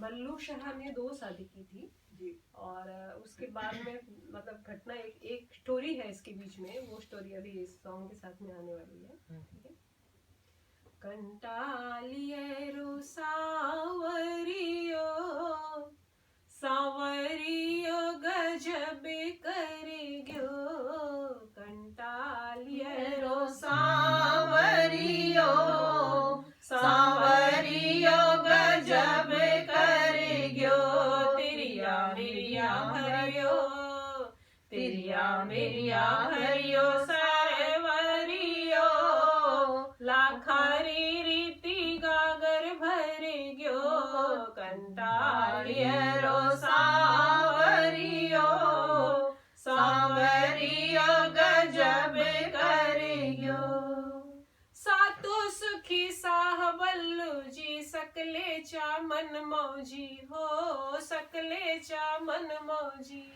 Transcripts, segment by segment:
बल्लू शाह ने 2 शादी की थी जी। और उसके बाद में मतलब घटना एक स्टोरी है इसके बीच में, वो स्टोरी अभी इस सॉन्ग के साथ में आने वाली है। ठीक है। कंटालियो सावरियो सावरियो गजब करेग्यो, कंटालियो सावरियो सावरियो गजब करेग्यो, तिरिया मिरिया भरियो तिरिया मिरिया भरियो सावरियो, लाखारी रीति गागर भरे गयो, कंटालियो सावरियो सावरियो गजब करेग्यो। सातो सुखी साह बल्लू जी, सकले चा मन मौजी हो, सकले चा मन मौजी।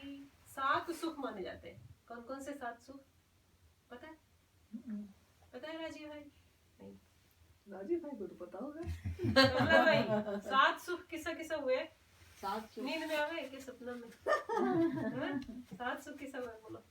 7 सुख माने जाते हैं। कौन कौन से 7 सुख पता है? पता है राजीव भाई? नहीं, राजीव भाई को तो पता होगा। भाई 7 सुख किसा किसा हुए? 7 सुख नींद में आ गए कि सपना में? 7 सुख किसा हुए बोलो?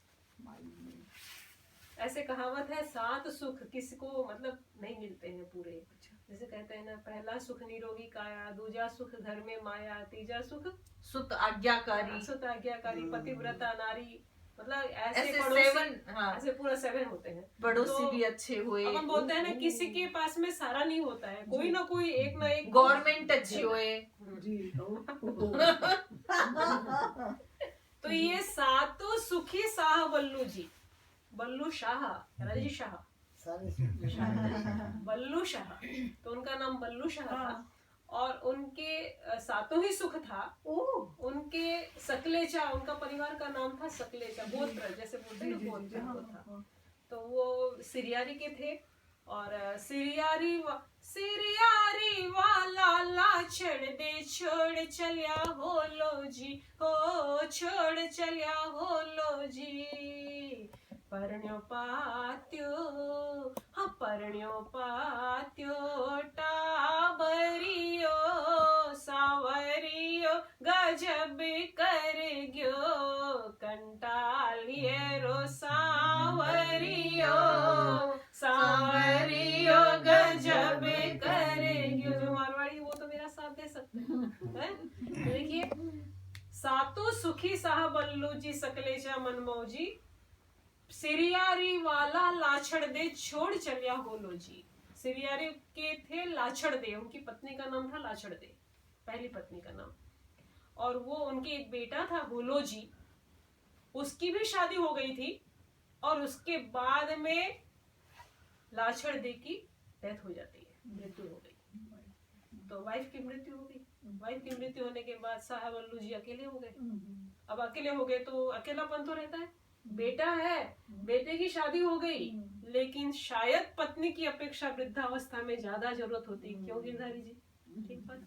ऐसे कहावत है 7 सुख किसको मतलब नहीं मिलते हैं पूरे। जैसे कहते हैं ना, पहला सुख निरोगी काया, दूजा सुख घर में माया, तीजा सुख सुत आज्ञाकारी, सुत आज्ञाकारी, पतिव्रता नारी, मतलब ऐसे 7 हाँ, ऐसे पूरा 7 होते हैं। पड़ोसी भी अच्छे हुए। अब हम बोलते हैं ना, किसी के पास में सारा नहीं होता है, कोई ना कोई एक ना एक गवर्नमेंट अच्छी हुए जी। तो ये 7 सुखी शाह बल्लू जी, बल्लू शाह, राजी शाह, बल्लू शाह, तो उनका नाम बल्लू शाह था और उनके 7 ही सुख था। उनके सकलेचा, उनका परिवार का नाम था सकलेचा, गोत्र जैसे बोलते हैं गोत्र वो था। तो वो सिरियारी के थे और सिरियारी वाला लाछड़ दे छोड़ चलिया हो लो जी, हो छोड़ चलिया हो लो जी, परण्यो पात्यो, हाँ परण्यो पात्यो टाबरियो सावरियो गजब करेग्यो, कंटालियो सावरियो सावरियो गजब करेग्यो। जो मारवाड़ी वो तो मेरा साथ दे सकते हैं। देखिए, 7 सुखी साह बल्लू जी, सकलेचा मन मौजी, सिरियारी वाला लाछड़ दे छोड़ चलिया होलो जी। सिरियारी के थे लाछड़ दे, उनकी पत्नी का नाम था लाछड़ दे, पहली पत्नी का नाम। और वो उनके एक बेटा था होलो जी, उसकी भी शादी हो गई थी और उसके बाद में लाछड़ दे की डेथ हो जाती है, मृत्यु हो गई। तो वाइफ की मृत्यु हो गई। वाइफ की मृत्यु होने के बाद साहब बल्लू जी अकेले हो गए। अब अकेले हो गए तो अकेलापन तो रहता है। बेटा है, बेटे की शादी हो गई, लेकिन शायद पत्नी की अपेक्षा वृद्धावस्था में ज्यादा जरूरत होती। क्यों गिरधारी जी? ठीक बात।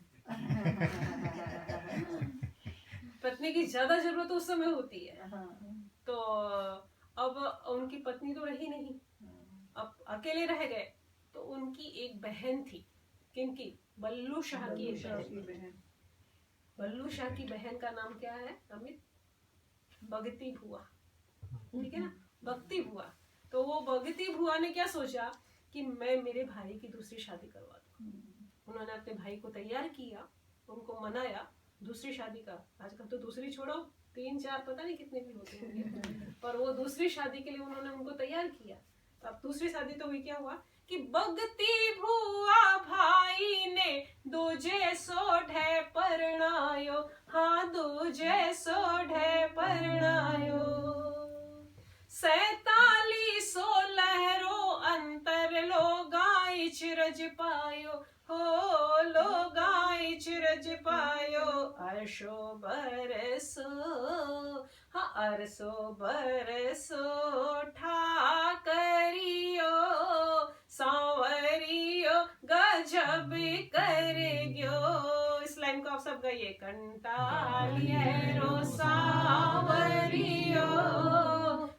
पत्नी की ज्यादा जरूरत उस समय होती है। तो अब उनकी पत्नी तो रही नहीं, अब अकेले रह गए। तो उनकी एक बहन थी, किनकी? बल्लू शाह की एक बहन। बल्लू शाह की बहन का नाम क्या है अमित? भगती भुआ, ठीक है ना, भक्ति भुआ। तो वो भगती भुआ ने क्या सोचा कि मैं मेरे भाई की दूसरी शादी करवा दूं। उन्होंने अपने भाई को तैयार किया, उनको मनाया दूसरी शादी का। आजकल तो दूसरी छोड़ो, 3-4 पता नहीं कितने भी होते होंगे, पर वो दूसरी शादी के लिए उन्होंने उनको तैयार किया। तो अब दूसरी शादी तो हुई, क्या हुआ कि भगती भुआ भाई ने दूजे सोढ़े परणायो, हाँ दूजे सोढ़े परणायो, 47 लहरो अंतर लोगाई चिरज पायो, हो लोगाई चिरज पायो, अरसो बरसो, हाँ अरसो बरसो ठाकरियो सांवरियो गजब करेग्यो। इस लाइन को आप सब गाइए, कंटालियो सांवरियो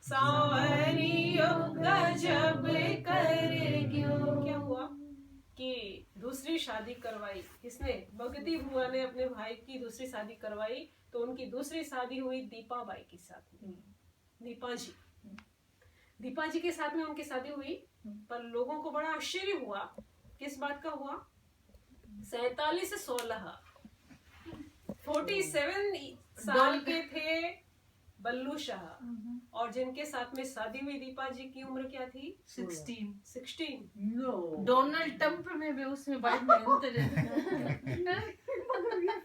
सांवरियो गजब करेग्यो। क्या हुआ कि दूसरी शादी करवाई। किसने? भगती बुआ ने अपने भाई की दूसरी शादी करवाई। तो उनकी दूसरी शादी हुई दीपा बाई के साथ में। दीपा जी के साथ में उनकी शादी हुई। पर लोगों को बड़ा आश्चर्य हुआ। किस बात का हुआ? 47 से 16 47 साल के थे बल्लू शाह, और जिनके साथ में शादी हुई दीपा जी की उम्र क्या थी? 16। नो डोनाल्ड ट्रंप में भी उसमें वाइट में अंतर है।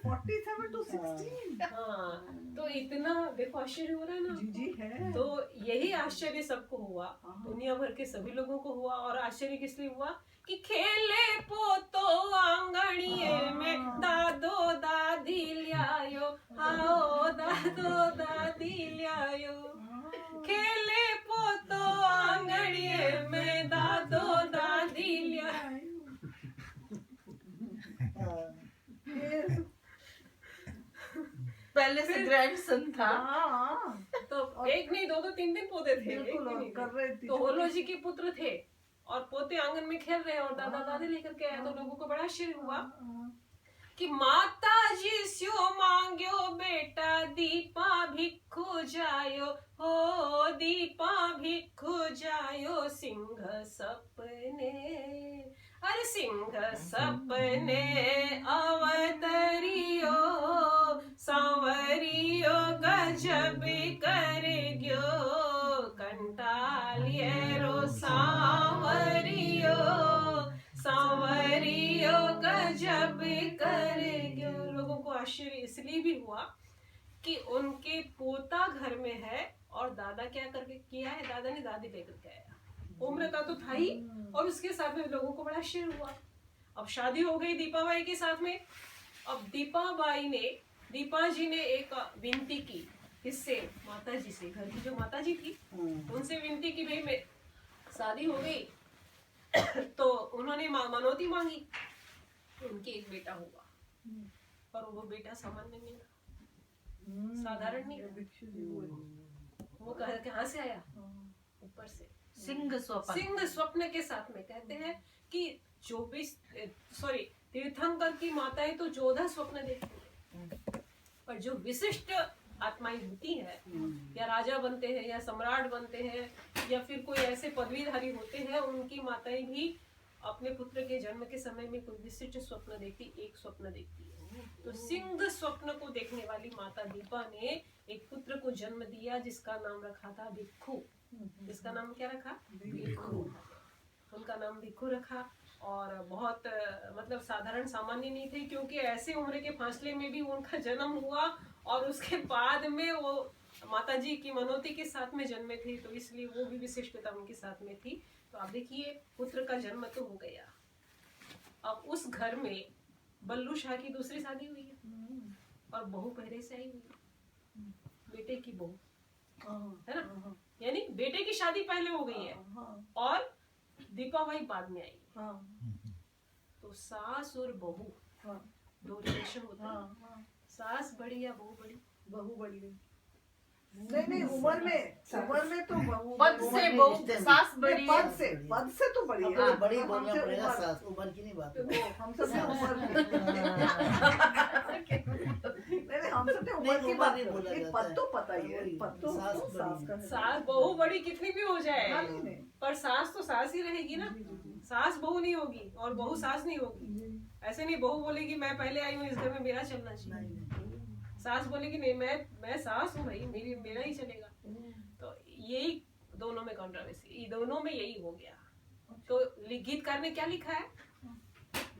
47 to 16 हाँ, तो इतना देखो आश्चर्य हो रहा है ना। जी है। तो यही आश्चर्य सबको हुआ, दुनिया भर के सभी लोगों को हुआ। और आश्चर्य किस लिए हुआ? कि खेले पोतो आंगणिए में दादो दादी ल्यायो, आओ दादो दादी ल्यायो। खेले पोतो आंगणिए में दादो दादी ल्यायो। पहले से ग्रैंडसन था। तो एक नहीं, दो तीन तीन पोते थे। एक भी नहीं। कर रहे थे। तो होलो जी के पुत्र थे और पोते आंगन में खेल रहे हैं और दादा दादी लेकर के आए। तो लोगों को बड़ा आश्चर्य हुआ कि माता जी स्यो मांग्यो बेटा दीपा भिक्खु जायो, हो दीपा भिक्खु जायो सिंह सपने। अरे सिंह सपने अवतरियो, सांवरियो गजब कर गयो, कंटालियरो सांवरियो, सांवरियो गजब कर गयो। लोगों को आश्चर्य इसलिए भी हुआ कि उनके पोता घर में है और दादा क्या करके किया है? दादा ने दादी लेकर के आया। उम्र का तो था ही, और उसके साथ में लोगों को बड़ा आश्चर्य हुआ। अब शादी हो गई दीपा बाई के साथ में। अब दीपा जी ने एक विनती की। किससे? माता जी से। घर की जो माता जी थी उनसे विनती की, भाई मैं शादी हो गई तो उन्होंने मनौती मांगी। उनके एक बेटा हुआ, पर वो बेटा सामान्य नहीं था, साधारण नहीं था। वो कहाँ से आया? ऊपर से। सिंह स्वप्न के साथ में कहते हैं कि 24 तीर्थंकर की माताएं तो 14 स्वप्न देखती हैं, पर जो विशिष्ट आत्माएं होती हैं, या राजा बनते हैं या सम्राट बनते हैं या फिर कोई ऐसे पदवीधारी होते हैं, उनकी माताएं भी अपने पुत्र के जन्म के समय में कोई विशिष्ट स्वप्न देखती, एक स्वप्न देखती है। तो सिंह स्वप्न को देखने वाली माता दीपा ने एक पुत्र को जन्म दिया जिसका नाम रखा था भिक्खु। जिसका नाम क्या रखा? भिक्खु। उनका नाम भिक्खु रखा। और बहुत मतलब साधारण सामान्य नहीं थे, क्योंकि ऐसे उम्र के फासले में भी उनका जन्म हुआ और उसके बाद में वो माता जी की मनौती के साथ में जन्मे थे, तो इसलिए वो भी विशिष्टता उनके साथ में थी। तो आप देखिए, पुत्र का जन्म तो हो गया। अब उस घर में बल्लू शाह की दूसरी शादी हुई है और बहू पहले से आई हुई है, बेटे की बहू, है ना। यानी बेटे की शादी पहले हो गई है और दीपा बाई बाद में आई। तो सास और बहू दो रिलेशन होता है। सास बड़ी या बहू बड़ी? बहू बड़ी है। नहीं उम्र में तो बहू पद से बहू, सास बड़ी है। पद से तो बड़ी है। बड़ी बोलना पड़ेगा, सास उम्र की नहीं बात है। हम सब उम्र की बात है। पद तो पता ही है। पद तो सास बहू बड़ी कितनी भी हो जाए, पर सास तो सास ही रहेगी ना। सास बहू नहीं होगी और बहू सास नहीं होगी। ऐसे नहीं बहू बोलेगी मैं पहले आई हूँ इस घर में, मेरा चलना चाहिए। सास बोलेगी नहीं, मैं सास हूँ भाई, मेरा ही चलेगा। तो यही दोनों में कंट्रोवर्सी, दोनों में यही हो गया। तो गीतकार ने क्या लिखा है?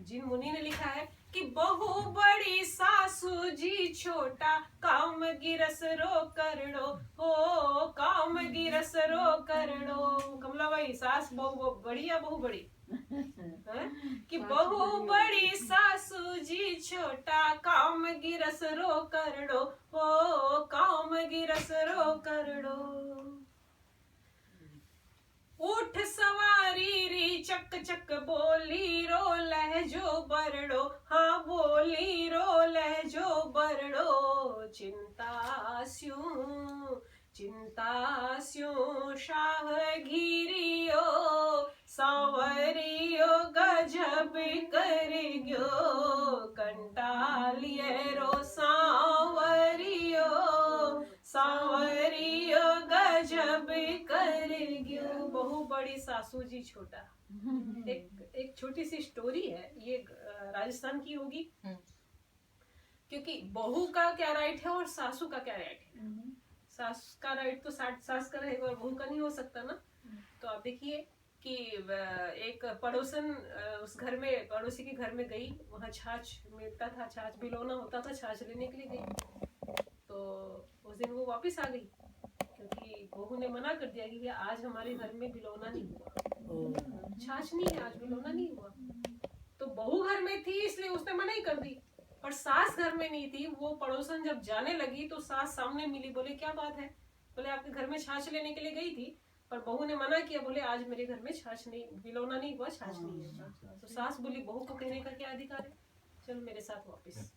जिन मुनि ने लिखा है कि बहू बड़ी सासू जी छोटा, काम गिरस रो करड़ो, हो काम गिरस रो करड़ो। कमला भाई, सास बहू बड़ी या बहू बड़ी? कि बहू बड़ी सासू जी छोटा, काम गिरस रो करड़ो, हो काम गिरस रो करड़ो। उठ सवारी री चक चक बोली रो लहजो बरड़ो, हाँ बोली रो लहजो बरड़ो। चिंता स्यूं शाह घिरियो, सांवरियो गजब करग्यो कंटालियरो सांवरियो सांवरियो गजब करग्यो। बहु बड़ी सासू जी छोटा। एक छोटी सी स्टोरी है ये, राजस्थान की होगी, क्योंकि बहू का क्या राइट है और सासू का क्या राइट है। सास का राइट तो सास का रहेगा और बहू का नहीं हो सकता ना। तो आप देखिए कि एक पड़ोसन उस घर में, पड़ोसी के घर में गई, वहाँ छाछ मिलता था, छाछ भिलौना होता था, छाछ लेने के लिए गई। तो उस दिन वो वापस आ गई क्योंकि बहू ने मना कर दिया कि आज हमारे घर में भिलौना नहीं हुआ, छाछ नहीं है आज, भिलौना नहीं हुआ। तो बहू घर में थी इसलिए उसने मना ही कर दी, और सास घर में नहीं थी। वो पड़ोसन जब जाने लगी तो सास सामने मिली, बोले क्या बात है? बोले आपके घर में छाछ लेने के लिए गई थी पर बहू ने मना किया, बोले आज मेरे घर में छाछ नहीं, भिलौना नहीं हुआ, छाछ नहीं है। तो सास बोली बहू को कहने का क्या अधिकार है, चलो मेरे साथ वापस।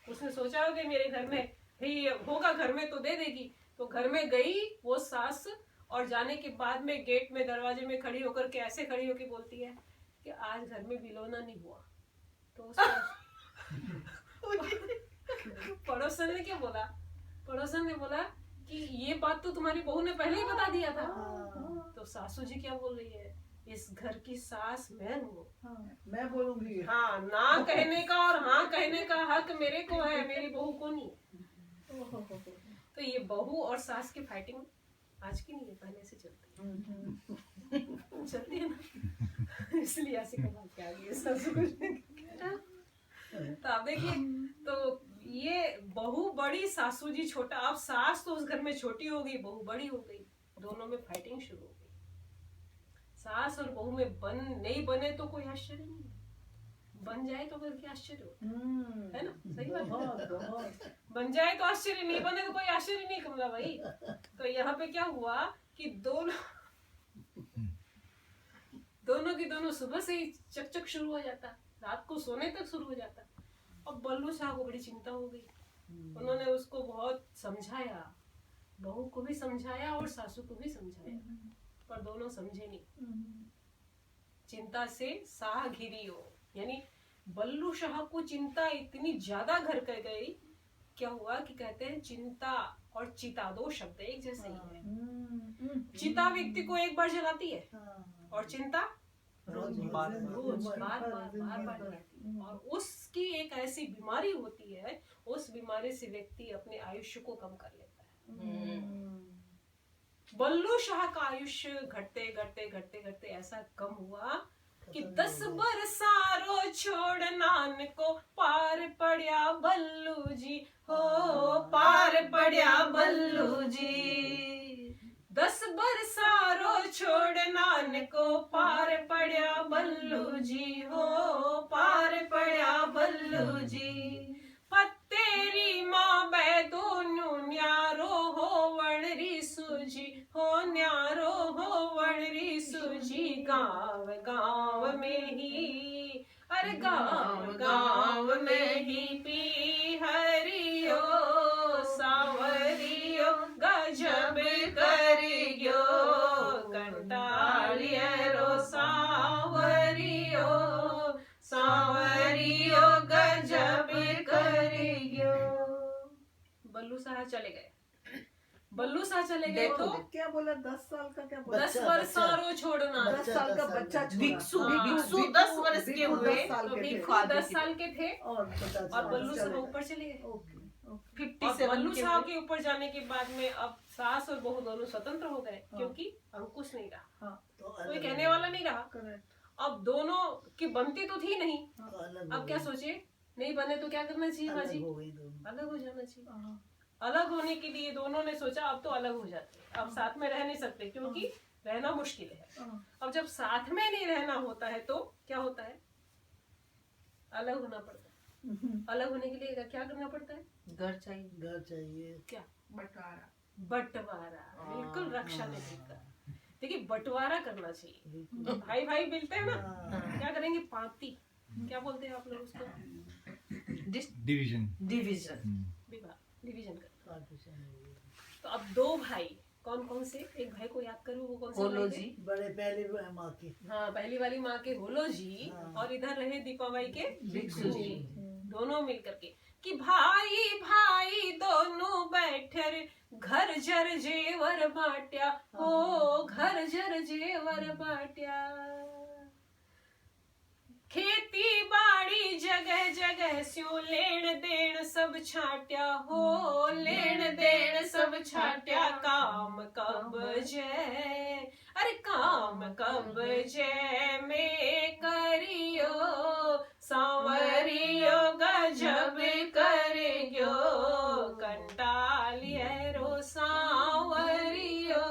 उसने सोचा कि मेरे घर में ही होगा, घर में तो दे देगी। तो घर में गई वो सास, और जाने के बाद में गेट में दरवाजे में खड़ी होकर के ऐसे खड़ी होकर बोलती है कि आज घर में भिलौना नहीं हुआ। तो पड़ोसन ने क्या बोला, पड़ोसन ने बोला कि ये बात तो तुम्हारी बहू ने पहले ही बता दिया था। तो सासू जी क्या बोल रही है, इस घर की सास मैं हूँ, मैं बोलूंगी। हाँ, ना कहने का और हाँ कहने का हक मेरे को है, मेरी बहू को नहीं। तो ये बहू और सास की फाइटिंग आज की नहीं है, पहले से चलती है, चलती है ना, इसलिए ऐसे कमा के आ गई सासू को। तो आप देखिए, तो ये बहू बड़ी सासू जी छोटा। अब सास तो उस घर में छोटी हो गई, बहू बड़ी हो गई, दोनों में फाइटिंग शुरू हो गई। सास और बहू में नहीं बने तो कोई आश्चर्य नहीं, बन जाए तो फिर क्या आश्चर्य होता है ना? सही बात। बन जाए तो आश्चर्य, नहीं बने तो कोई आश्चर्य नहीं कमला भाई। तो यहाँ पे क्या हुआ कि दोनों की दोनों सुबह से ही चकचक शुरू हो जाता, रात को सोने तक शुरू हो जाता। अब बल्लू शाह को बड़ी चिंता हो गई। उन्होंने उसको बहुत समझाया, बहू को भी समझाया और सासू को भी समझाया, पर दोनों समझे नहीं। चिंता से साह घिरी हो, यानी बल्लू शाह को चिंता इतनी ज्यादा घर कर गई, क्या हुआ कि कहते हैं चिंता और चिता दो शब्द एक जैसे ही है। चिता व्यक्ति को एक बार जलाती है और चिंता रोज बार जलाती है। और उसकी एक ऐसी बीमारी होती है, उस बीमारी से व्यक्ति अपने आयुष्य को कम कर लेता है। बल्लू शाह का आयुष्य घटते घटते घटते घटते ऐसा कम हुआ कि 10 बरसारो छोड़ नान को पार पड़या बल्लू जी, हो पार पड़या बल्लू जी। 10 बरसारो छोड़ नान को पार पड़या बल्लू जी, हो पार पड़या बल्लू जी। पत्तेरी माँ बैदो न्यारो हो वणरी सूजी, हो न्यारो हो वणरी सूजी। गाँव गाँव में ही, अरे गाँव गाँव में ही पी हरियो सांवरियो गजब करियो कंटालियरो सांवरियो सांवरियो गजब करियो। बल्लू शाह चले गए, बल्लू शाह चले गए तो क्या बोला, 10 साल का क्या बोला? 10 वर्षों छोड़ना, 10 साल का बच्चा छोड़ा। भिक्षु हाँ, भिक्षु 10 वर्ष के भिक्षु हुए 10 साल तो के थे। भिक्षु 10 साल के थे और बल्लू शाह ऊपर चले गए। Okay, okay. 57 और बल्लू के शाह हुए। के ऊपर जाने के बाद में अब सास और बहू दोनों स्वतंत्र हो गए, क्योंकि अंकुश नहीं रहा, हाँ, कोई कहने वाला नहीं रहा। करेक्ट। अब दोनों की बनती तो थी नहीं, अलग अब क्या सोचे, नहीं बने तो क्या करना चाहिए बाजी, हो गई दोनों। अलग हो जाना चाहिए। हाँ, अलग होने के लिए दोनों ने सोचा अब तो अलग हो जाते हैं, अब साथ में रह नहीं सकते क्योंकि रहना मुश्किल है। हाँ। अब जब साथ में नहीं रहना होता है तो क्या होता है, अलग होना पड़ता है। अलग होने के लिए क्या करना पड़ता है, घर चाहिए, घर चाहिए। क्या, बंटवारा। बंटवारा। बिल्कुल रक्षा ने देखा, देखिए बंटवारा करना चाहिए। भाई भाई मिलते हैं ना, क्या करेंगे, पाती, क्या बोलते हैं आप लोग उसको, डिवीजन। डिवीजन। विभाग, डिवीजन कर। पार्टीशन हो गई। तो अब 2 भाई कौन कौन से, एक भाई को याद करो, वो कौन से होलो भाई थे? जी, बड़े पहले माँ की। हाँ, पहली वाली माँ के होलो जी, हाँ। और इधर रहे दीपाबाई के भिक्षु भिक्षु जी। जी, दोनों मिल करके कि भाई भाई दोनों बैठर घर जर जेवर बाट्या, हो घर जर जेवर बाट्या। खेती बाड़ी जगह जगह स्यो लेन देन सब छाट्या, हो लेन देन सब छाट्या। काम कब जय, अरे काम कब जय में करियो, सांवरियो गजब करियो, कंटालिए रो सांवरियो,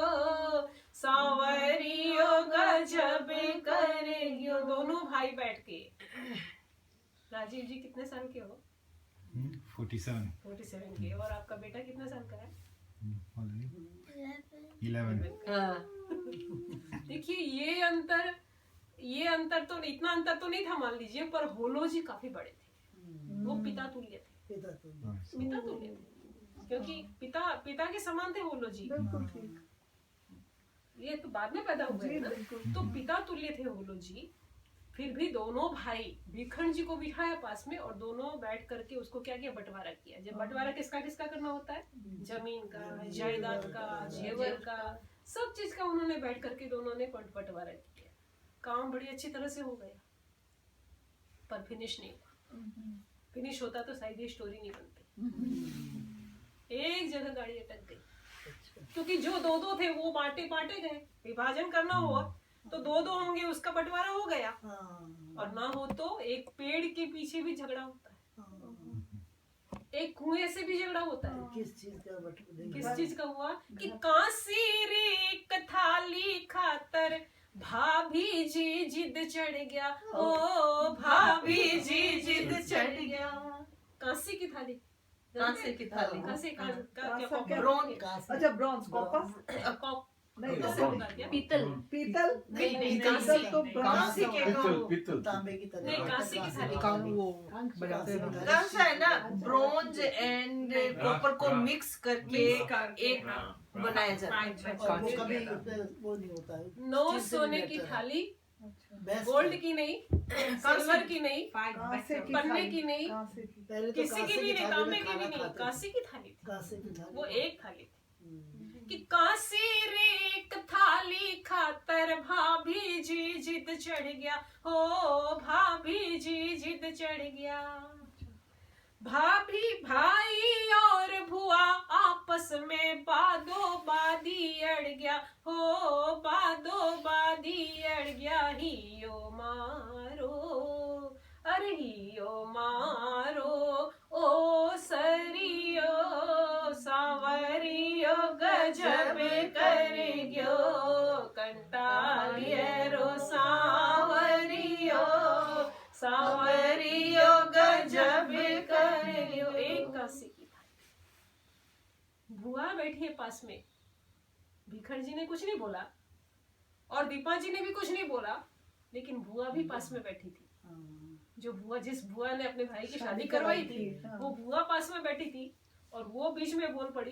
सांवरियो गजब करियो। दोनों भाई बैठ के। राजीव जी कितने साल के हो? 47 47 के। और आपका बेटा कितने साल का है? 11 देखिए ये अंतर तो इतना अंतर तो नहीं था मान लीजिए, पर होलो जी काफी बड़े थे, वो पिता तुल्य थे, पिता तो पिता तुल्य थे, क्योंकि पिता के समान थे होलो जी। बिल्कुल ठीक। ये तो बाद में पैदा हुए जी हैं ना, बिल्कुल। तो पिता तुल्य थे होलो जी। फिर भी दोनों भाई भीखंड जी को बिठाया पास में, और दोनों बैठ करके उसको क्या किया, बंटवारा किया। जब बंटवारा किसका किसका करना होता है, जमीन का, जायदाद का, जेवर का, सब चीज का उन्होंने बैठ करके दोनों ने बंटवारा किया। काम बड़ी अच्छी तरह से हो गया, पर फिनिश नहीं हुआ। फिनिश होता तो शायद ये स्टोरी नहीं बनती। एक जगह गाड़ी अटक गई, क्योंकि जो दो थे वो बांटे गए। विभाजन करना हुआ तो दो होंगे, उसका बंटवारा हो गया, और ना हो तो एक पेड़ के पीछे भी झगड़ा होता है, एक कुएं से भी झगड़ा होता है। किस चीज का बटुआ? किस चीज का हुआ कि कांसी रे थाली खातर भाभी जी जिद चढ़ गया, ओ भाभी जी जिद चढ़ गया। कांसी की थाली, कांसे की थाली, कांसे का कांसा क्या क्या? ब्रोन, अच्छा ब्रॉन्ज, कॉपर नहीं, कैसे होगा क्या? पीतल, पीतल नहीं, नहीं, पीतल कांसी तो कांसी के पित्तल तांबे की तरह। नहीं, कांसी की थाली। कांसा है ना, ब्रोंज एंड कॉपर को मिक्स करके एक बनाया जाता है। और वो कभी वो नहीं होता है। नो सोने की थाली, बेस्ट गोल्ड की नहीं, सिल्वर की नहीं, कांसे की पन्ने थाली, की नहीं, कांसे की। पहले तो किसी की कांसे भी नहीं, थाली तांबे में की भी खाना नहीं, खाते थे। कांसी की थाली थी। कांसे की थाली। वो एक थाली थी कि कांसी रेक थाली खातर भाभी जी जिद चढ़ गया, हो भाभी जी जिद चढ़ गया। भाभी भाई और भुआ आपस में बादो बादी अड़ गया, हो बादो बादी अड़ गया। हियो मारो, अरे हियो मारो, ओ सरियो सांवरियो गजब करियो, कंटालियो सांवरियो, सांवरियो गजब करियो। एक कांसे की थाली। बुआ बैठी है पास में, भिखर जी ने कुछ नहीं बोला और दीपा जी ने भी कुछ नहीं बोला, लेकिन बुआ भी पास में बैठी थी। जो बुआ, जिस बुआ ने अपने भाई की शादी करवाई थी, वो बुआ पास में बैठी थी, और वो बीच में बोल पड़ी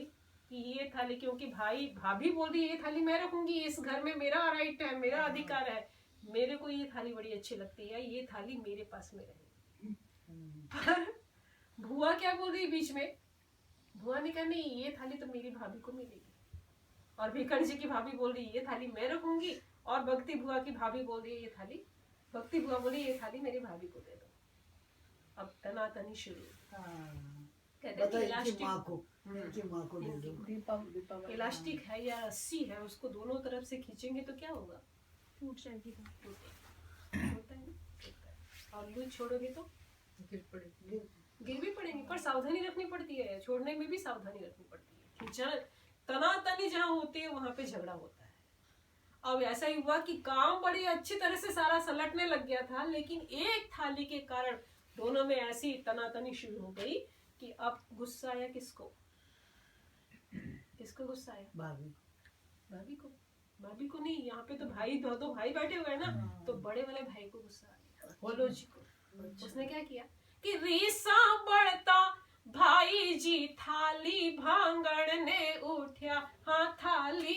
कि ये थाली, क्योंकि भाभी बोल रही है ये थाली मैं रखूंगी, इस घर में मेरा राइट है, मेरा अधिकार है, मेरे को ये थाली बड़ी अच्छी लगती है, ये थाली मेरे पास में रहे। पर बुआ क्या बोल रही है बीच में, बुआ ने कहा नहीं ये थाली तो मेरी भाभी को मिलेगी, और भिखर जी की भाभी बोल रही है ये थाली मैं रखूंगी, और भक्ति बुआ की भाभी बोल रही है ये थाली, भक्ति बुआ बोली ये थाली मेरी भाभी को दे दो। अब तनातनी शुरू। कहते हैं कि इनकी माँ को, इनकी माँ को दे दो। दीपा इलास्टिक है या रस्सी है, उसको दोनों तरफ से खींचेंगे तो क्या होगा, टूट जाएगी, होता है ना, और लूज छोड़ोगे तो गिर पड़ेगी। गिर भी पड़ेंगे, पर सावधानी रखनी पड़ती है, छोड़ने में भी सावधानी रखनी पड़ती है। खींचना, तनातनी जहाँ होती है वहां पे झगड़ा होता है। अब ऐसा ही हुआ कि काम बड़ी अच्छी तरह से सारा सलटने लग गया था, लेकिन एक थाली के कारण दोनों में ऐसी तनातनी शुरू हो गई कि अब गुस्सा आया किसको, किसको गुस्सा आया, भाभी को, भाभी को नहीं, यहाँ पे तो भाई दो भाई बैठे हुए हैं ना, तो बड़े वाले भाई को गुस्सा आ गया, होलो जी को। उसने क्या किया कि रीसा बढ़ता भाई जी थाली भांगड़ ने उठ्या, हाँ थाली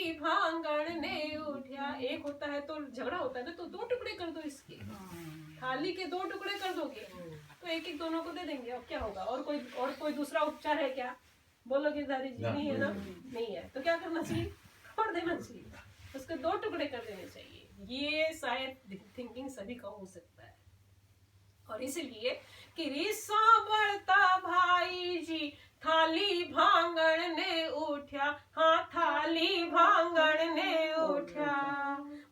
एक होता है तो झगड़ा होता है ना, तो 2 टुकड़े कर दो इसके, थाली के 2 टुकड़े कर दोगे तो एक एक दोनों को दे देंगे, और क्या होगा। और कोई दूसरा उपचार है क्या, बोलोगे धारी जी? नहीं है ना, नहीं है तो क्या करना चाहिए, तोड़ देना चाहिए, उसके 2 टुकड़े कर देने चाहिए। ये शायद थिंकिंग सभी का हो सकता है। और इसलिए कि रिसा बढ़ता भाई जी थाली भांगण ने उठ्या, हाँ थाली भांगण ने उठ्या,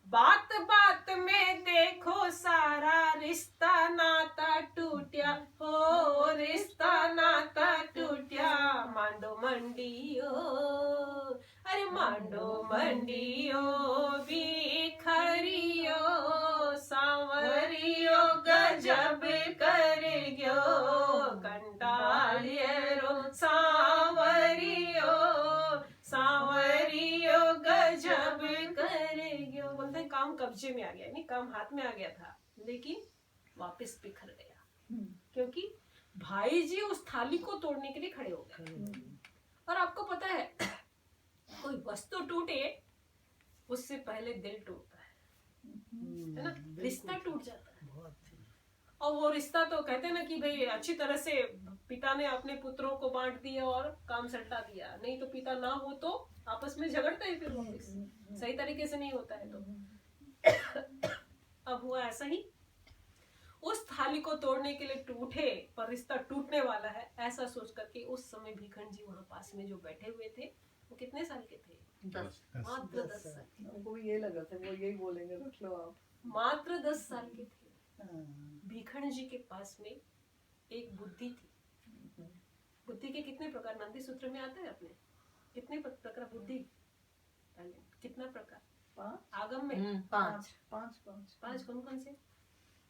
बात बात में देखो सारा रिश्ता नाता टूटया, हो रिश्ता नाता टूटया, मांडो मंडियो, अरे मांडो मंडियो, बिखरियो सांवरियो गजब कर गयो, कंटालियरो सांवरियो, सांवरियो गजब कर गयो। बोलते हैं काम कब्जे में आ गया, नहीं काम हाथ में आ गया था लेकिन वापस बिखर गया, क्योंकि भाई जी उस थाली को तोड़ने के लिए खड़े हो गए। और आपको पता है कोई वस्तु टूटे उससे पहले दिल टूटता है ना, रिश्ता टूट जाता है। और वो रिश्ता तो कहते हैं ना कि भाई अच्छी तरह से पिता ने अपने पुत्रों को बांट दिया और काम सल्टा दिया, नहीं तो पिता ना हो तो आपस में झगड़ते हैं फिर वापस, सही तरीके से नहीं होता है तो। अब हुआ ऐसा ही, उस थाली को तोड़ने के लिए टूटे पर रिश्ता टूटने वाला है ऐसा सोच करके उस समय भीखंड जी वहां पास में जो बैठे हुए थे वो कितने साल के थे, 10 मात्र 10 साल। हमको भी ये लगा था वो यही बोलेंगे, रख लो आप। मात्र 10 साल के थे। भीखंड जी के पास में एक बुद्धि थी। बुद्धि के कितने प्रकार नंदी सूत्र में आता है अपने, कितने प्रकार बुद्धि, पहले कितना प्रकार, 5 आगम में 5 5 कौन कौन से,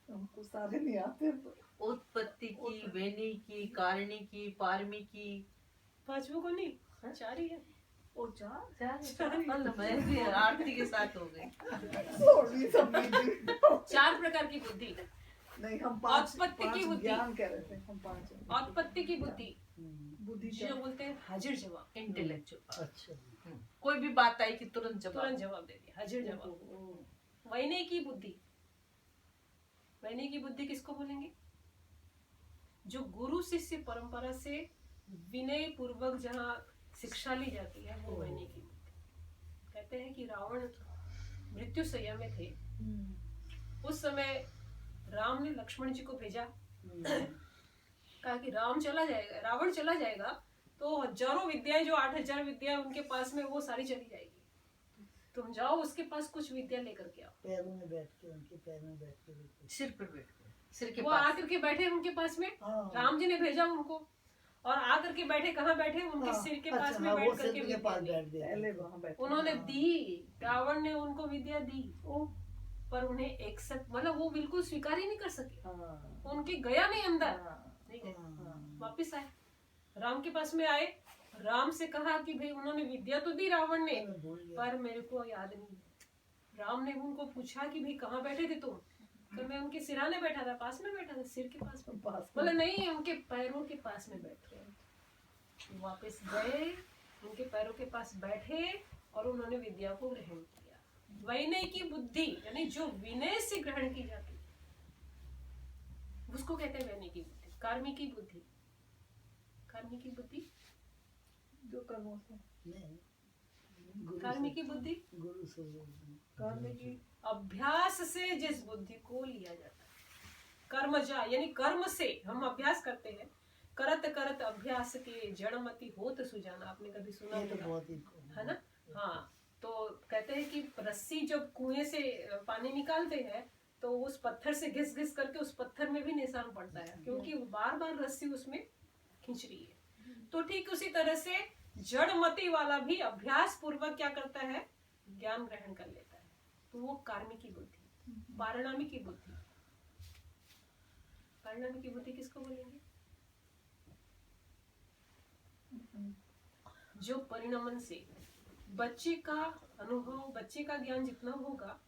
हमको सारे नहीं आते तो। उत्पत्ति की, वेनी की, कारणी की, पारमी की। 5 को नहीं, 4 ही है। ओ 4 मतलब ऐसे आरती के साथ हो गए। सॉरी समझी जी। 4 प्रकार की बुद्धि, नहीं हम 5 औत्पत्ति की बुद्धि। ज्ञान कह रहे थे हम 5 औत्पत्ति की बुद्धि, बुद्धि जो बोलते हैं हाजिर जवाब, इंटेलेक्चुअल। अच्छा कोई भी बात आई कि तुरंत तुरंत जवाब दे दिया, हाजिर जवाब। वैनय की बुद्धि, वैनय की बुद्धि किसको बोलेंगे, जो गुरु शिष्य परंपरा से विनय पूर्वक जहाँ शिक्षा ली जाती है वो वैनय की बुद्धि। कहते हैं कि रावण मृत्यु शैया में थे, उस समय राम ने लक्ष्मण जी को भेजा, कहा कि राम चला जाएगा, रावण चला जाएगा तो हजारों विद्याएं, जो 8000 विद्याएं उनके पास में वो सारी चली जाएगी, तुम जाओ उसके पास कुछ विद्या लेकर के आओ। पैरों में बैठ के, उनके पैर में बैठ के लेके। सिर पर बैठ के, सिर के वो पास। आकर के बैठे उनके पास में, हाँ। राम जी ने भेजा उनको, और आकर के बैठे, कहाँ बैठे, उनके हाँ, सिर के अच्छा, पास में हाँ, बैठ वो करके सिर के विद्या पास दी। बैठ गए। पहले वहां बैठे उन्होंने दी, रावण ने उनको विद्या दी, पर उन्हें एक्सेप्ट, मतलब वो बिल्कुल स्वीकार ही नहीं कर सके, हाँ उनके गया नहीं अंदर, हाँ, नहीं गए, हाँ। वापिस आए, राम के पास में आए, राम से कहा कि भाई उन्होंने विद्या तो दी रावण ने, मैं भूल गया। पर मेरे को याद नहीं है। राम ने उनको पूछा कि भाई कहाँ बैठे थे तुम, तो मैं उनके सिराने बैठा था, पास में बैठा था, सिर के पास में। पास बोले नहीं, उनके पैरों के पास में बैठ रहे। वापस गए, उनके पैरों के पास बैठे और उन्होंने विद्या को ग्रहण किया। वैनय की बुद्धि यानी जो विनय से ग्रहण की जाती है उसको कहते हैं वैनय की बुद्धि। कार्मी की बुद्धि, कार्मी की बुद्धि, जो कर्मों से नहीं, गुरु कार्मी से- की बुद्धि, गुरु से बोलते हैं। करने की अभ्यास से जिस बुद्धि को लिया जाता है, कर्मजा यानी कर्म से हम अभ्यास करते हैं, करत करत अभ्यास के जड़मति होत सुजाना, आपने कभी सुना ये तो होगा, बहुत ही है ना। हाँ, तो कहते हैं कि रस्सी जब कुएं से पानी निकालते हैं तो उस पत्थर से घिस घिस करके उस पत्थर में भी निशान पड़ता है, क्योंकि बार बार रस्सी उसमें खींच रही है। तो ठीक उसी तरह से जड़मति वाला भी अभ्यास पूर्वक क्या करता है, ज्ञान ग्रहण कर लेता है, तो वो कार्मी की बुद्धि। पारिणामी की बुद्धि, पारिणामी की बुद्धि किसको बोलेंगे, जो परिणमन से बच्चे का अनुभव, बच्चे का ज्ञान जितना होगा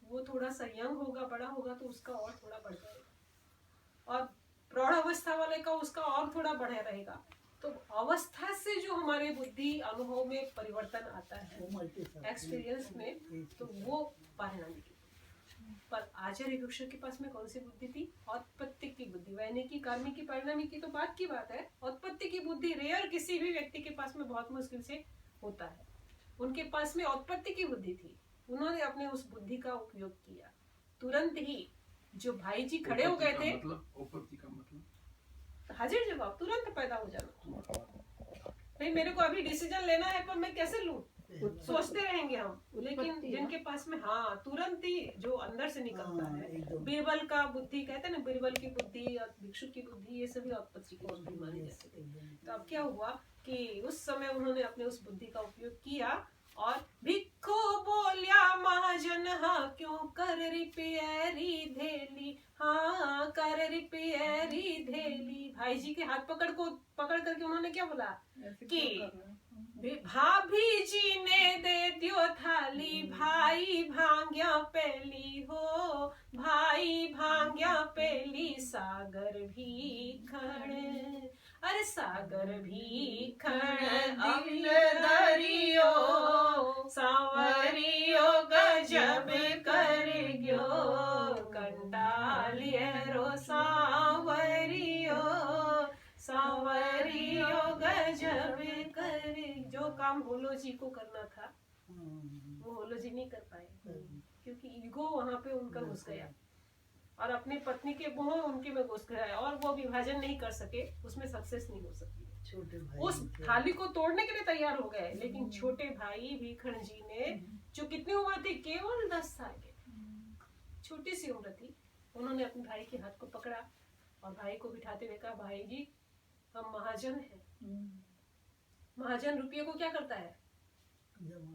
वो थोड़ा सा यंग होगा, बड़ा होगा तो उसका और थोड़ा बढ़ जाएगा, और प्रौढ़ अवस्था वाले का उसका और थोड़ा बढ़ा रहेगा, तो अवस्था से जो हमारे बुद्धि अनुभव में परिवर्तन आता है वो मल्टी साथ एक्सपीरियंस में, तो वो पारिणामिक की बुद्धि। पर आचार्य भिक्षु के पास में कौन सी बुद्धि थी? औत्पत्तिक की बुद्धि। वैनिकी कार्मिक की पारिणामिक की तो बात की बात है, औत्पत्ति की बुद्धि रेयर किसी भी व्यक्ति के पास में बहुत मुश्किल से होता है। उनके पास में औत्पत्ति की बुद्धि थी, उन्होंने अपने उस बुद्धि का उपयोग किया। तुरंत ही जो भाई जी खड़े हो गए थे, उपपत्ति का मतलब हाजिर जवाब तुरंत पैदा हो जाना। भाई मेरे को अभी डिसीजन लेना है, पर मैं कैसे लूं? सोचते रहेंगे हम। लेकिन जिनके पास में हाँ तुरंत ही जो अंदर से निकलता है, बीरबल का बुद्धि कहते हैं ना, बीरबल की बुद्धि और भिक्षु की बुद्धि, ये सभी औत्पत्ति की बुद्धि मानी जाती थी। तो अब क्या हुआ कि उस समय उन्होंने अपने उस बुद्धि का उपयोग किया और भिक्खु बोलिया महाजन हाँ क्यों कर रिपेयरी धेली, हाँ कर रिपेयरी धेली। भाई जी के हाथ पकड़ करके उन्होंने क्या बोला कि भाभी जी ने दे दियो थाली, भाई भांग्या पेली हो, भाई भांग्या पेली, सागर भीखण, अरे सागर भीखण दिल दरियो, सांवरियो गजब कर गयो, कंटालिए रो सांवरियो, सांवरियो गजब कर। जो काम होलो जी को करना था वो होलो जी नहीं कर पाए, क्योंकि ईगो वहां पे उनका घुस गया और अपनी पत्नी के मोह उनके में घुस गया और वो विभाजन नहीं कर सके, उसमें सक्सेस नहीं हो सकी। छोटे भाई उस थाली को तोड़ने के लिए तैयार हो गए, लेकिन छोटे भाई भीखण जी ने, जो कितनी उम्र थी, केवल 10 साल के, छोटी सी उम्र थी, उन्होंने अपने भाई के हाथ को पकड़ा और भाई को बिठाते हुए कहा, भाई जी हम महाजन हैं। महाजन रुपये को क्या करता है?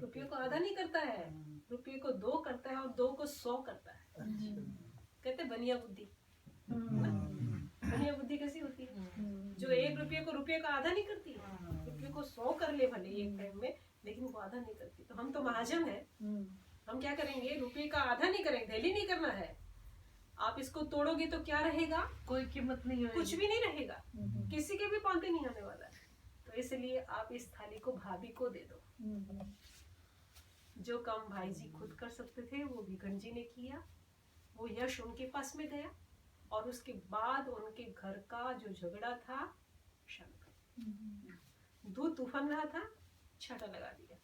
रुपये को आधा नहीं करता है, रुपये को 2 करता है और 2 को 100 करता है। कहते बनिया बुद्धि। बनिया बुद्धि कैसी होती है? जो 1 रुपये को रुपये का आधा नहीं करती, रुपये को 100 कर ले भले एक टाइम में, लेकिन वो आधा नहीं करती। तो हम तो महाजन है, हम क्या करेंगे? रुपये का आधा नहीं करेंगे, धेली नहीं करना है। आप इसको तोड़ोगे तो क्या रहेगा? कोई कीमत नहीं है, कुछ भी नहीं रहेगा, किसी के भी पांते नहीं आने वाला है। तो इसलिए आप इस थाली को भाभी को दे दो। जो काम भाई जी खुद कर सकते थे वो भिखण जी ने किया, वो यश उनके पास में गया और उसके बाद उनके घर का जो झगड़ा था शांत, दूध तूफान रहा था, छाटा लगा दिया।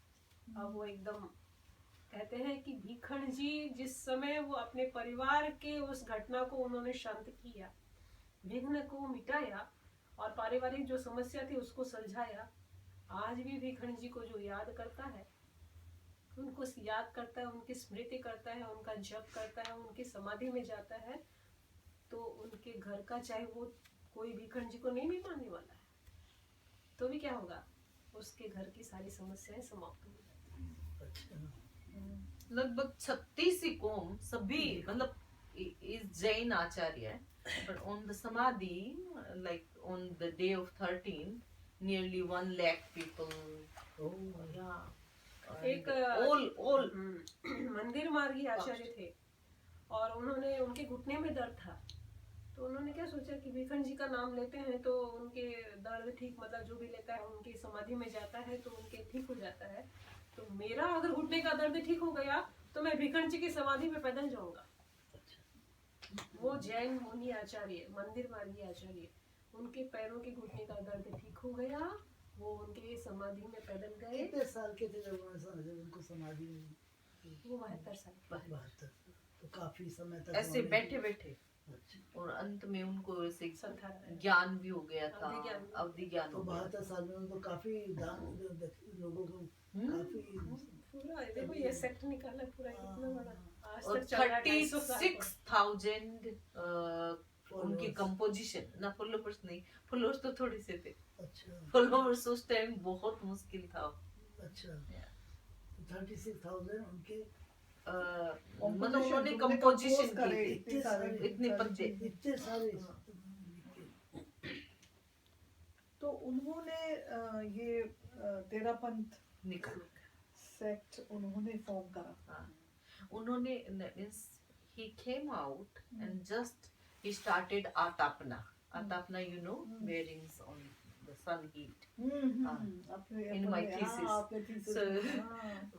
अब वो एकदम कहते हैं कि भिखण जी जिस समय वो अपने परिवार के उस घटना को उन्होंने शांत किया, विघ्न को मिटाया और पारिवारिक जो समस्या थी उसको सुलझाया, आज भी भिखण जी को जो याद करता है, उनको याद करता है, उनकी स्मृति करता है, उनका जप करता है, उनकी समाधि में जाता है, तो उनके घर का चाहे वो कोई भिखण जी को नहीं भी मानने वाला है, तो भी क्या होगा? उसके घर की सारी समस्याएं समाप्त हो जाती। लगभग 36 कौम सभी मतलब इस जैन आचार्य है, but on the samadhi like on the day of 13 nearly 1 lakh people एक all मंदिर मार्गी आचार्य थे और उन्होंने, उनके घुटने में दर्द था, तो उन्होंने क्या सोचा कि भिखण जी का नाम लेते हैं तो उनके दर्द ठीक, मतलब जो भी लेता है उनकी समाधि में जाता है तो उनके ठीक हो जाता है। तो मेरा अगर घुटने का दर्द ठीक हो गया तो मैं भिखण जी की समाधि में पैदल जाऊंगा। वो जैन मुनि आचार्य, मंदिर मार्गी आचार्य, उनके पैरों के घुटने का दर्द ठीक हो गया, वो उनके समाधि में पैदल गए। कितने साल के थे जब उनको समाधि में? वो 72 साल के। 72, तो काफी समय तक ऐसे बैठे बैठे, अच्छा। और अंत में उनको ऐसे संथाल ज्ञान भी हो गया था, अवधि ज्ञान तो हो गया। 72 साल में उनको काफी दान लोगों को काफी पूरा देखो ये सेक्ट निकाला पूरा, कितना बड़ा आज और तक चल रहा है, 36,000 उनकी कंपोजिशन ना, फॉलोवर्स नहीं, फॉलोवर्स तो थोड़े से थे, अच्छा फॉलोवर्स उस टाइम बहुत मुश्किल था। अच्छा 36,000 उनके मतलब उन्होंने कंपोजिशन की थी, इतने पद्य, इतने सारे तो उन्होंने ये तेरापंथ निकल सेक्ट उन्होंने फॉर्म करा। उन्होंने means he came out and just he started Atapna, you know, wearings on the sun heat. अपने In my अपने- thesis. हाँ, आपके thesis So, में, हाँ।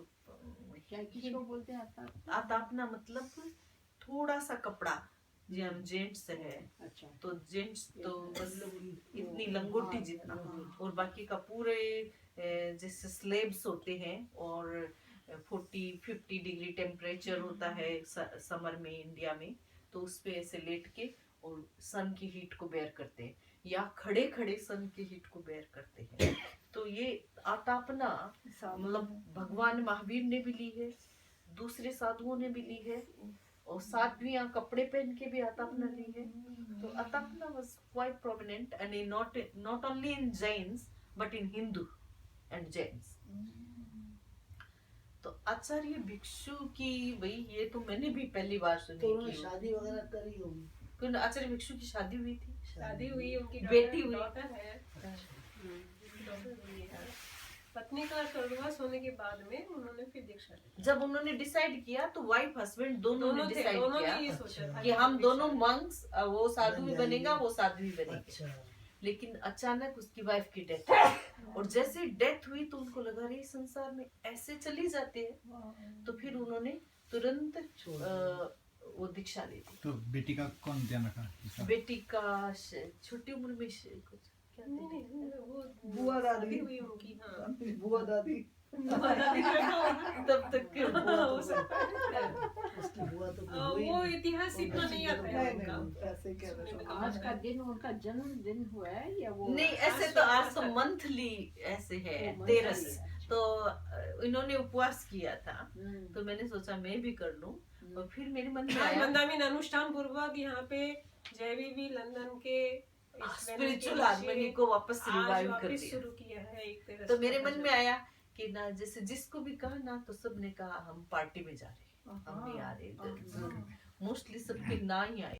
क्या किसको बोलते हैं आता? आतापना मतलब थोड़ा सा कपड़ा जी हम जेंट्स है अच्छा तो जेंट्स तो बस इतनी हाँ, लंगोटी जितना और बाकी का पूरे जैसे स्लेब्स होते हैं और 40-50 डिग्री टेम्परेचर होता है समर में इंडिया में, तो उस पे ऐसे लेट के और सन की हीट को बेयर करते हैं या खड़े खड़े सन की हीट को बेयर करते हैं। तो ये आतापना मतलब भगवान महावीर ने भी ली है, दूसरे साधुओं ने भी ली है और साध्वियां कपड़े पहन के भी आतापना ली है। तो आतापना was quite prominent and not only in Jains but in Hindu and Jains. तो आचार्य भिक्षु की वही ये तो मैंने भी पहली बार सुनी तो उन्होंने कि शादी वगैरह करी होगी। क्योंकि आचार्य भिक्षु की शादी हुई थी। शादी हुई, उनकी बेटी हुई। डॉटर है, डॉटर हुई है। पत्नी का स्वर्गवास होने के बाद में उन्होंने फिर दीक्षा ली। जब उन्होंने डिसाइड किया तो वाइफ हस्बैंड दोनों ने थे, डिसाइड दोनों किया ने ये सोचा था कि हम दीक्षा दोनों लें। मंक्स, वो साधु भी बन बनेगा जाएंगे। वो साधु भी बनेगी। अच्छा लेकिन अचानक उसकी वाइफ की डेथ हुई और जैसे डेथ हुई तो उनको लगा रही संसार में ऐसे चली जाते हैं, तो फिर उन्होंने तुरंत छोड़ वो दीक्षा ली थी। तो बेटी का कौन ध्यान रखा इसका? बेटी का छोटी उम्र में कुछ क्या नहीं, थे? नहीं, वो बुआ दादी। शादी हुई उनकी, हाँ। बुआ दादी। तब तक के हो सकता है। उसकी बुआ तो कोई हुई वो नहीं। इतिहास इतना नहीं आता नहीं है नहीं उनका। ऐसे कह रहे थे। आज का दिन उनका जन्मदिन हुआ है या वो? नहीं ऐसे तो आज तो मंथली ऐसे है वो तेरस। मंथली, तो इन्होंने उपवास किया था हम्म, तो मैंने सोचा मैं भी कर लूं और फिर मेरे मन में आज आया मंदामिन अनुष्ठान पूर्वक यहाँ पे जयवीवी लंदन के स्पिरिचुअल हार्मनी को वापस आज रिवाइव कर वापस दिया। शुरू किया है एक तरह तो से मेरे मन भजन। में आया कि ना जैसे जिसको भी कहा ना तो सबने कहा हम पार्टी में जा रहे हैं, हम नहीं आ रहे। मोस्टली सबके ना ही आए।